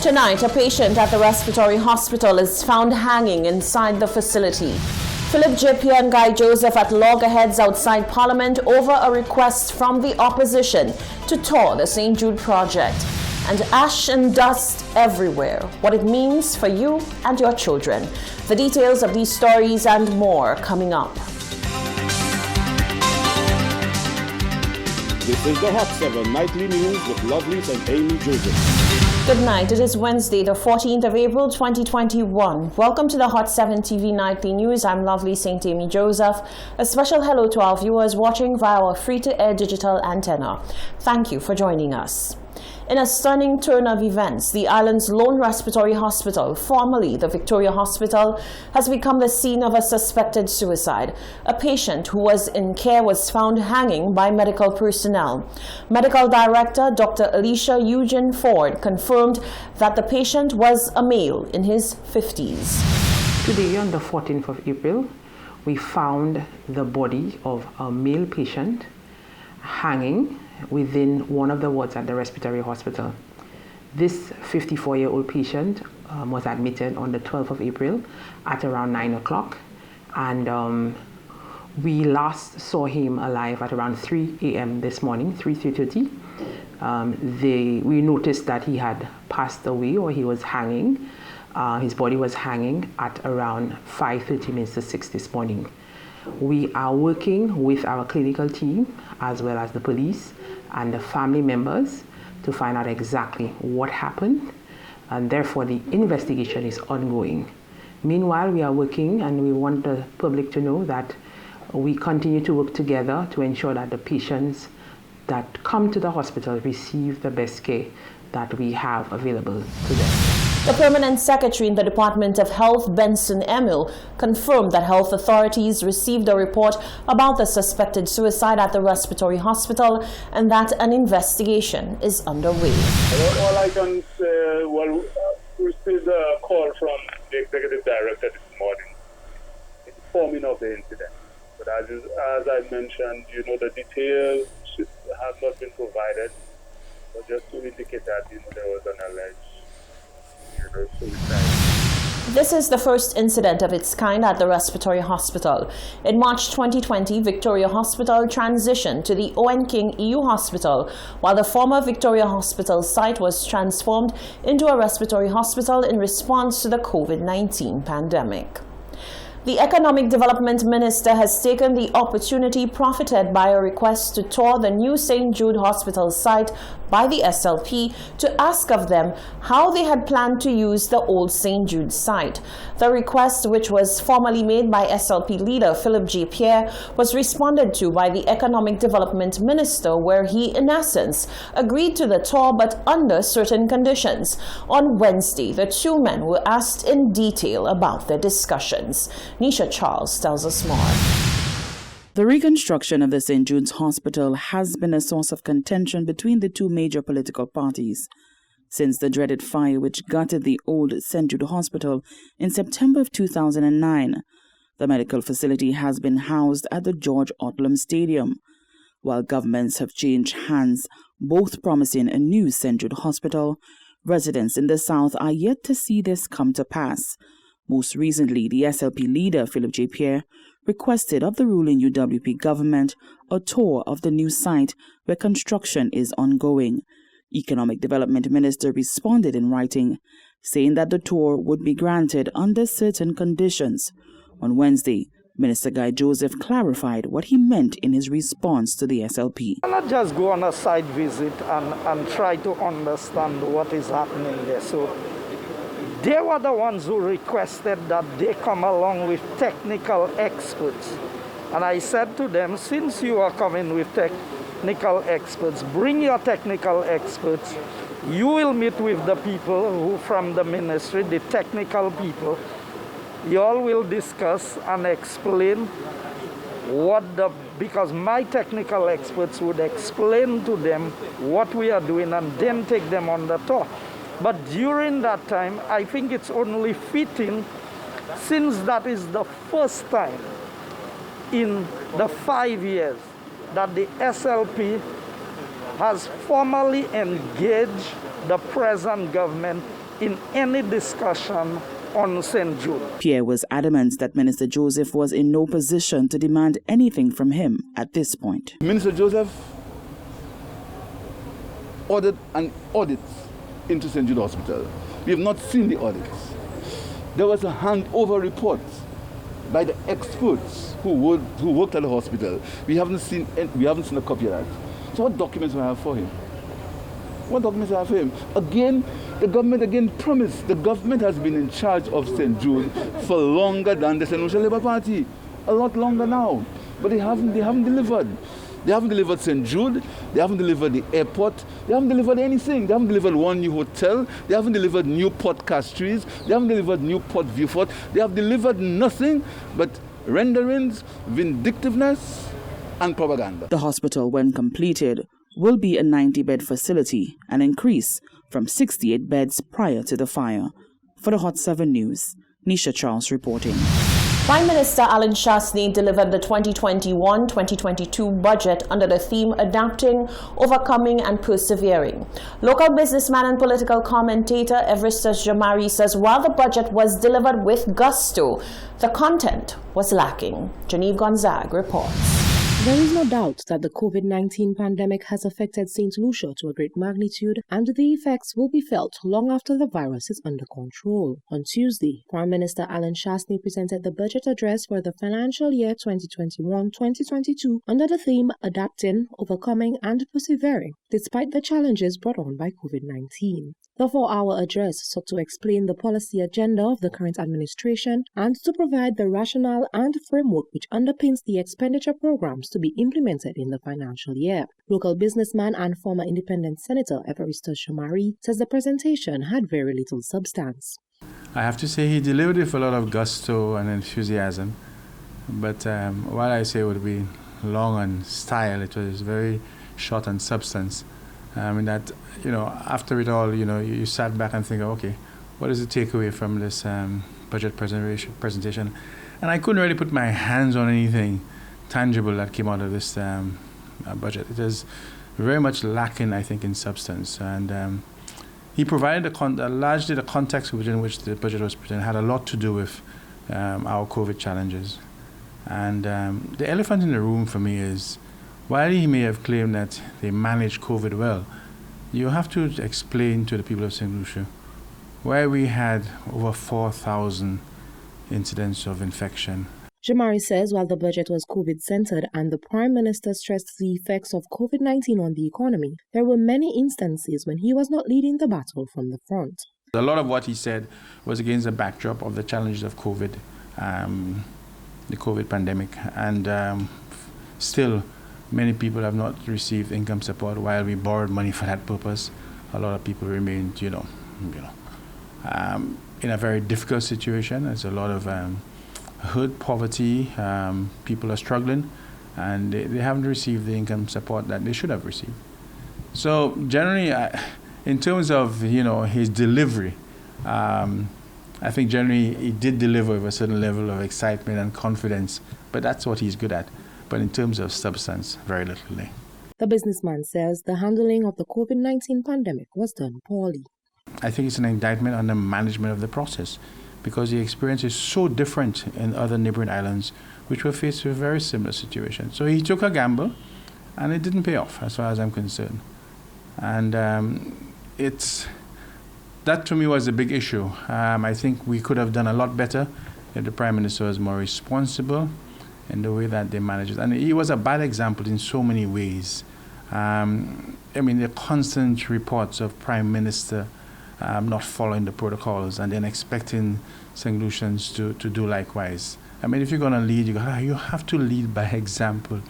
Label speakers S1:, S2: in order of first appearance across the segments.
S1: Tonight, a patient at the respiratory hospital is found hanging inside the facility. Philip J. Pierre and Guy Joseph at loggerheads outside Parliament over a request from the opposition to tour the St. Jude project. And ash and dust everywhere, what it means for you and your children. The details of these stories and more coming up.
S2: This is the Hot 7 Nightly News with Lovelace and Amy Joseph.
S1: Good night. It is Wednesday, the 14th of April, 2021. Welcome to the Hot 7 TV Nightly News. I'm Lovely St. Amy Joseph. A special hello to our viewers watching via our free-to-air digital antenna. Thank you for joining us. In a stunning turn of events, the island's lone respiratory hospital, formerly the Victoria Hospital, has become the scene of a suspected suicide. A patient who was in care was found hanging by medical personnel. Medical Director Dr. Alicia Eugene Ford confirmed that the patient was a male in his 50s.
S3: Today, on the 14th of April, we found the body of a male patient hanging within one of the wards at the respiratory hospital. This 54-year-old patient was admitted on the 12th of April at around 9 o'clock, and we last saw him alive at around 3 a.m. this morning, 3:30. We noticed that he had passed away, or he was hanging. His body was hanging at around 5:30 minutes to 6 this morning. We are working with our clinical team as well as the police and the family members to find out exactly what happened, and therefore the investigation is ongoing. Meanwhile, we are working, and we want the public to know that we continue to work together to ensure that the patients that come to the hospital receive the best care that we have available to them.
S1: The Permanent Secretary in the Department of Health, Benson Emil, confirmed that health authorities received a report about the suspected suicide at the respiratory hospital and that an investigation is underway.
S4: All I can say, we received a call from the Executive Director this morning informing of the incident. But as I mentioned, the details have not been provided, but just to indicate that there was an alleged suicide.
S1: This is the first incident of its kind at the respiratory hospital. In March 2020, Victoria Hospital transitioned to the Owen King EU Hospital, while the former Victoria Hospital site was transformed into a respiratory hospital in response to the COVID-19 pandemic. The Economic Development Minister has taken the opportunity profited by a request to tour the new St. Jude Hospital site by the SLP to ask of them how they had planned to use the old St. Jude site. The request, which was formally made by SLP leader Philip J. Pierre, was responded to by the Economic Development Minister, where he, in essence, agreed to the tour but under certain conditions. On Wednesday, the two men were asked in detail about their discussions. Nisha Charles tells us more.
S5: The reconstruction of the St. Jude's Hospital has been a source of contention between the two major political parties since the dreaded fire which gutted the old St. Jude Hospital in September of 2009. The medical facility has been housed at the George Otlam Stadium. While governments have changed hands, both promising a new St. Jude Hospital, residents in the South are yet to see this come to pass. Most recently, the SLP leader, Philip J. Pierre, requested of the ruling UWP government a tour of the new site where construction is ongoing. Economic Development Minister responded in writing, saying that the tour would be granted under certain conditions. On Wednesday, Minister Guy Joseph clarified what he meant in his response to the SLP.
S6: I cannot just go on a site visit and try to understand what is happening there. So they were the ones who requested that they come along with technical experts. And I said to them, since you are coming with technical experts, bring your technical experts. You will meet with the people who from the ministry, the technical you all will discuss and explain because my technical experts would explain to them what we are doing and then take them on the tour. But during that time, I think it's only fitting, since that is the first time in the 5 years that the SLP has formally engaged the present government in any discussion on St. Jude.
S5: Pierre was adamant that Minister Joseph was in no position to demand anything from him at this point.
S7: Minister Joseph ordered an audit into St. Jude Hospital. We have not seen the audits. There was a handover report by the experts who worked at the hospital. We haven't seen a copy of that. So what documents do I have for him? What documents do I have for him? Again, the government promised. The government has been in charge of St. Jude for longer than the St. Lucia Labour Party. A lot longer now. But they haven't delivered. They haven't delivered St. Jude. They haven't delivered the airport. They haven't delivered anything. They haven't delivered one new hotel. They haven't delivered Newport Castries. They haven't delivered Newport Viewfort. They have delivered nothing but renderings, vindictiveness, and propaganda.
S5: The hospital, when completed, will be a 90-bed facility, an increase from 68 beds prior to the fire. For the Hot 7 News, Nisha Charles reporting.
S1: Prime Minister Alan Shastny delivered the 2021-2022 budget under the theme Adapting, Overcoming and Persevering. Local businessman and political commentator Everestus Jamari says while the budget was delivered with gusto, the content was lacking. Genevieve Gonzague reports.
S8: There is no doubt that the COVID-19 pandemic has affected St. Lucia to a great magnitude, and the effects will be felt long after the virus is under control. On Tuesday, Prime Minister Alan Shastny presented the budget address for the financial year 2021-2022 under the theme Adapting, Overcoming and Persevering, despite the challenges brought on by COVID-19. The 4-hour address sought to explain the policy agenda of the current administration and to provide the rationale and framework which underpins the expenditure programs to be implemented in the financial year. Local businessman and former independent senator Everestus Jamari says the presentation had very little substance.
S9: I have to say he delivered it with a lot of gusto and enthusiasm, but while I say it would be long on style, it was very short on substance. In that, after it all, you sat back and think, okay, what is the takeaway from this budget presentation? And I couldn't really put my hands on anything tangible that came out of this budget. It is very much lacking, I think, in substance. And he provided largely the context within which the budget was presented had a lot to do with our COVID challenges. And the elephant in the room for me is, while he may have claimed that they managed COVID well, you have to explain to the people of St. Lucia why we had over 4,000 incidents of infection.
S8: Jamari says while the budget was COVID-centered and the Prime Minister stressed the effects of COVID-19 on the economy, there were many instances when he was not leading the battle from the front.
S9: A lot of what he said was against the backdrop of the challenges of COVID, the COVID pandemic, and still many people have not received income support while we borrowed money for that purpose. A lot of people remained, in a very difficult situation. There's a lot of hurt, poverty, people are struggling, and they haven't received the income support that they should have received. So generally, in terms of his delivery, I think generally he did deliver with a certain level of excitement and confidence, but that's what he's good at. But in terms of substance, very little.
S8: The businessman says the handling of the COVID-19 pandemic was done poorly.
S9: I think it's an indictment on the management of the process, because the experience is so different in other neighboring islands which were faced with a very similar situation. So he took a gamble, and it didn't pay off as far as I'm concerned. And that to me was a big issue. I think we could have done a lot better if the Prime Minister was more responsible in the way that they manage it. And he was a bad example in so many ways. The constant reports of Prime Minister not following the protocols and then expecting St. Lucians to do likewise. If you're going to lead, you have to lead by example.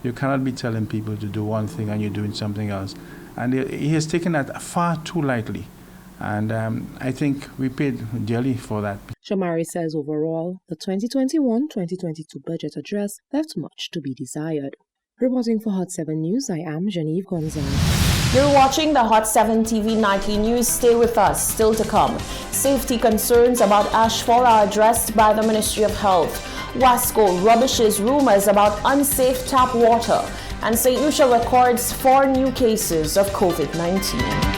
S9: You cannot be telling people to do one thing and you're doing something else. And he has taken that far too lightly. And I think we paid dearly for that.
S8: Jamari says overall, the 2021-2022 budget address left much to be desired. Reporting for Hot 7 News, I am Genevieve Gonzague.
S1: You're watching the Hot 7 TV Nightly News. Stay with us. Still to come. Safety concerns about ash fall are addressed by the Ministry of Health. Wasco rubbishes rumors about unsafe tap water. And St. Lucia records 4 new cases of COVID-19.